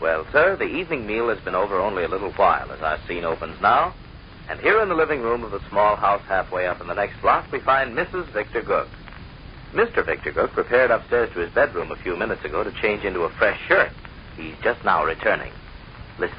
Well, sir, the evening meal has been over only a little while as our scene opens now. And here in the living room of the small house halfway up in the next block, we find Mrs. Victor Gook. Mr. Victor Gook prepared upstairs to his bedroom a few minutes ago to change into a fresh shirt. He's just now returning. Listen.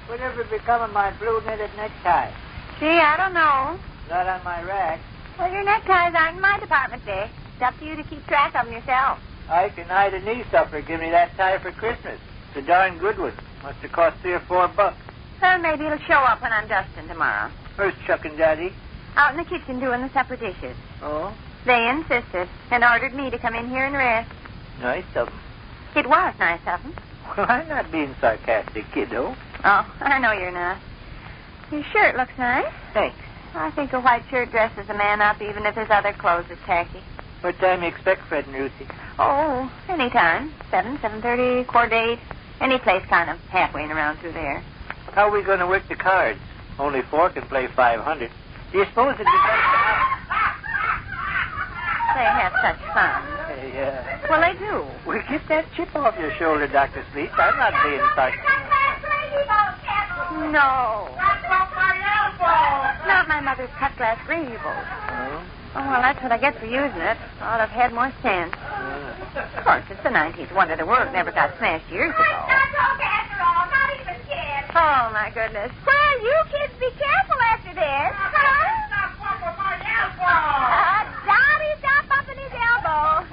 Whatever become of my blue knitted necktie? Gee, I don't know. Not on my rack. Well, your neckties aren't in my department, Dick. It's up to you to keep track of them yourself. I can hide a knee sufferer give me that tie for Christmas. It's a darn good one. Must have cost $3 or $4. Well, maybe it'll show up when I'm dusting tomorrow. Where's Chuck and Dottie? Out in the kitchen doing the supper dishes. Oh? They insisted and ordered me to come in here and rest. Nice of them. It was nice of them. Well, I'm not being sarcastic, kiddo. Oh, I know you're not. Your shirt looks nice. Thanks. I think a white shirt dresses a man up even if his other clothes is tacky. What time you expect Fred and Ruthie? Oh, anytime. 7, 7:30, 8:15. Any place kind of halfway and around through there. How are we going to work the cards? Only 4 can play 500. Do you suppose it'd be better? They have such fun. Yeah. Well, they do. Well, get that chip off your shoulder, Dr. Sleet. I'm not being sarcastic. No. Not my mother's cut glass gravy bowl. Oh? Oh, well, that's what I get for using it. Ought to have had more sense. Of course, it's the 19th wonder the world never got smashed years ago. That's okay after all. Not even kids. Oh, my goodness. Well, you kids be careful after this. Dottie, stop bumping his elbow.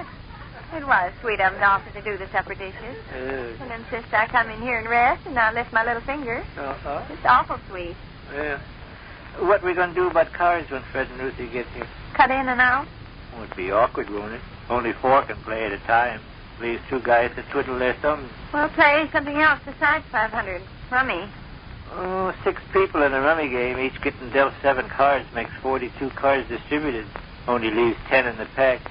It was sweet of him to offer to do the supper dishes. And insist I come in here and rest and not lift my little finger. Uh-huh. It's awful sweet. Yeah. What are we going to do about cards when Fred and Ruthie get here? Cut in and out? Oh, it'd be awkward, won't it? Only 4 can play at a time. Leaves 2 guys to twiddle their thumbs. Well, play something else besides 500. Rummy. Oh, 6 people in a rummy game, each getting dealt 7 cards, makes 42 cards distributed. Only leaves 10 in the pack.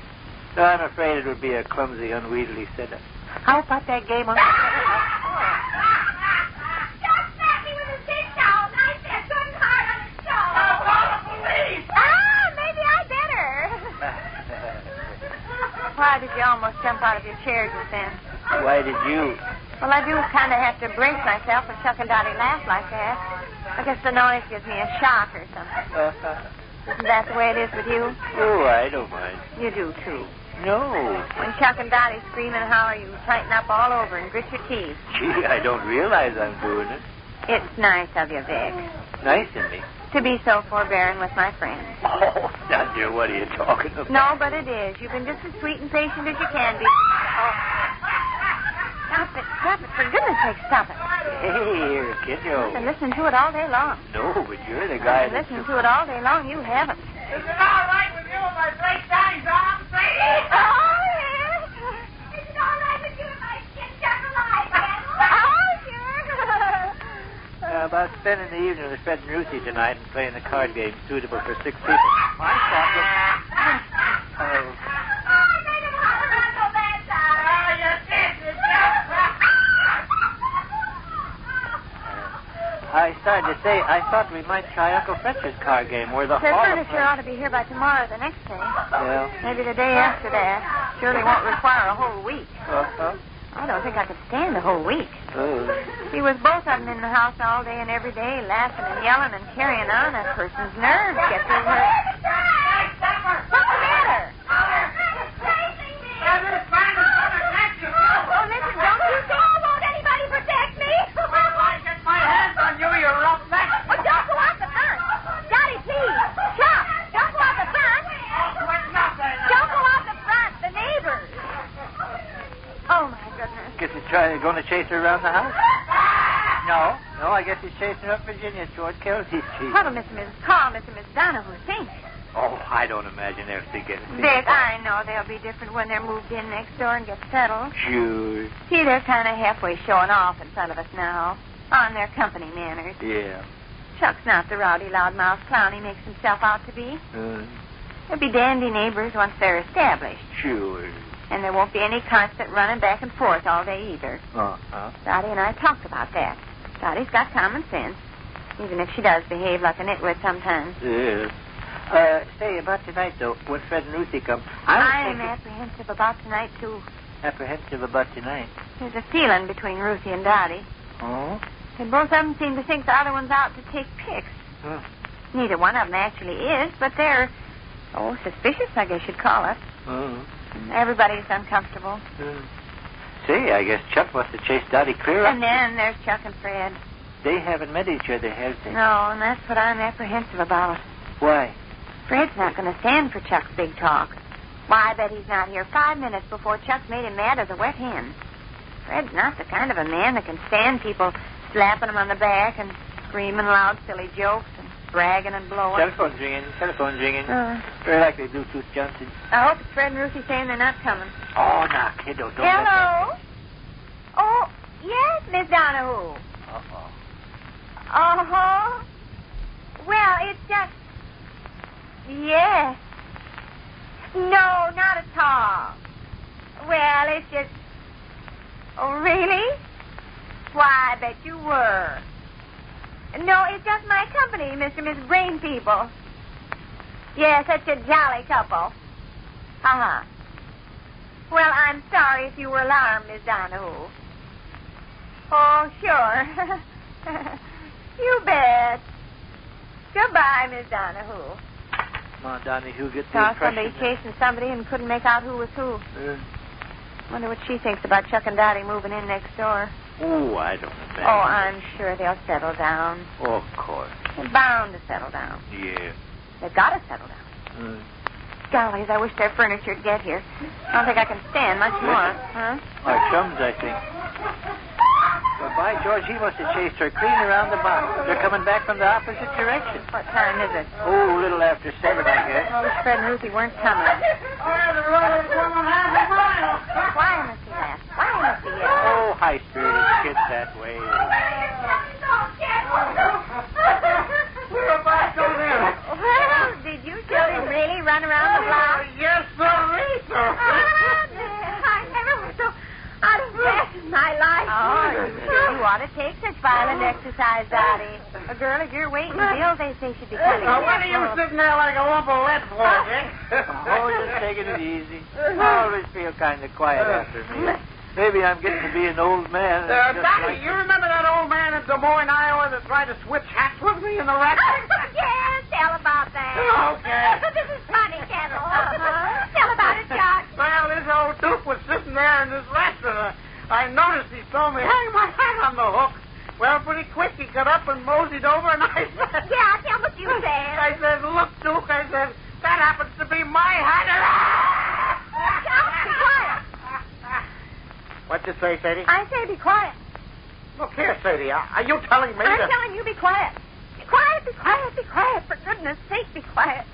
So I'm afraid it would be a clumsy, unwieldy setup. How about that game on the... Don't smack me with his big towel. I said good hard on his show. Call the police! Maybe I better. Why did you almost jump out of your chair just then? Why did you? Well, I do kind of have to brace myself when Chuck and Dottie laugh like that. I guess the noise gives me a shock or something. Isn't that the way it is with you? Oh, I don't mind. You do, too. No. When Chuck and Dottie scream and holler, you tighten up all over and grit your teeth. Gee, I don't realize I'm doing it. It's nice of you, Vic. Nice of me. To be so forbearing with my friends. Oh, now, dear, what are you talking about? No, but it is. You've been just as sweet and patient as you can be. Oh. Stop it. For goodness sake, stop it. Hey, here, kiddo. I've been listening to it all day long. No, but you're the guy I've been listening to it all day long. You haven't. Is it all right with you if I break Dottie's arm, Sadie? Oh, yes. Is it all right with you if I skin Chuck alive, Oh, sure. About spending the evening with Fred and Ruthie tonight and playing the card game suitable for 6 people. My stop. Oh. I started to say, I thought we might try Uncle Fletcher's card game where the The hall... furniture ought to be here by tomorrow or the next day. Yeah. Maybe the day after that. Surely won't require a whole week. Uh-huh. I don't think I could stand a whole week. Oh. He was both of them in the house all day and every day, laughing and yelling and carrying on. A person's nerves get through her. What's the matter? Oh, listen, don't you think... Oh, won't anybody protect me? My hands on you, you rough neck. Oh, don't go out the front. Dottie, please. Chuck, don't go out the front. Don't go out the front. The neighbors. Oh, my goodness. Guess he's going to chase her around the house? No, I guess he's chasing her up Virginia toward Kelsey Street. What'll Mr. and Mrs. Carl, Mr. and Mrs. Donahue think? Oh, I don't imagine they'll think anything. Vic, I know they'll be different when they're moved in next door and get settled. Sure. See, they're kind of halfway showing off in front of us now. On their company manners. Yeah. Chuck's not the rowdy, loudmouth clown he makes himself out to be. They'll be dandy neighbors once they're established. Sure. And there won't be any constant running back and forth all day either. Uh-huh. Dottie and I talked about that. Dottie's got common sense, even if she does behave like a nitwit sometimes. Yes. Say, about tonight, though, when Fred and Lucy come... I'm apprehensive about tonight, too. apprehensive about tonight. There's a feeling between Ruthie and Dottie. Oh? And both of them seem to think the other one's out to take pics. Huh. Neither one of them actually is, but they're, suspicious, I guess you'd call it. Oh. Everybody's uncomfortable. Say, I guess Chuck must have chased Dottie clear up. And then there's Chuck and Fred. They haven't met each other, have they? No, and that's what I'm apprehensive about. Why? Fred's not going to stand for Chuck's big talk. Why, I bet he's not here 5 minutes before Chuck made him mad as a wet hen. Fred's not the kind of a man that can stand people slapping him on the back and screaming loud, silly jokes and bragging and blowing. Telephone's ringing. Very likely Bluetooth Johnson. I hope it's Fred and Ruthie saying they're not coming. Oh, now, kiddo, don't Hello? Oh, yes, Miss Donahue. Uh-oh. Uh-huh. Well, it's just... Yes. No, not at all. Well, it's just... Oh, really? Why, I bet you were. No, it's just my company, Mr. and Miss Brain People. Yes, such a jolly couple. Uh-huh. Well, I'm sorry if you were alarmed, Miss Donahue. Oh, sure. You bet. Goodbye, Miss Donahue. Come on, Donahue, get the Saw impression. somebody chasing somebody and couldn't make out who was who. Wonder what she thinks about Chuck and Dottie moving in next door. Oh, I don't know. Oh, I'm sure they'll settle down. Oh, of course. They're bound to settle down. Yeah. They've got to settle down. Gollies, I wish their furniture'd get here. I don't think I can stand much more. Huh? Our chums, I think. Well, by George, he must have chased her clean around the box. They're coming back from the opposite direction. What time is it? Oh, a little after 7, I guess. I wish Fred and Ruthie weren't coming. The road is 1.5 miles. Why must he laugh? Why must he yell? Oh, high-spirited kids that way. We're back on there. Well, did you children really run around the block? Yes, sir. I never was so out of breath in my life. Oh, you ought to take such violent exercise, Dottie. A girl of your weight and build, they say, should be kind of Now, what are you sitting there like a lump of lead for, Dick? Oh, just taking it easy. I always feel kind of quiet after me. Maybe I'm getting to be an old man. Dottie, you remember that old man in Des Moines, Iowa that tried to switch hats with me in the restaurant? Yes, tell about that. Okay. This is funny, Kendall. Tell about it, Chuck. Well, this old duke was sitting there in this restaurant. I noticed he told me, hang my hat on the hook. Well, pretty quick, he got up and moseyed over, and I said... Yeah, tell what you said. I said, look, Duke, I said, that happens to be my hat. Chuck, be quiet. What'd you say, Sadie? I say be quiet. Look here, Sadie, are you telling me I'm that... telling you be quiet. Be quiet, be quiet, be quiet. For goodness sake, be quiet.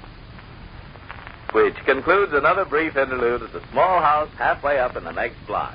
Which concludes another brief interlude at the small house halfway up in the next block.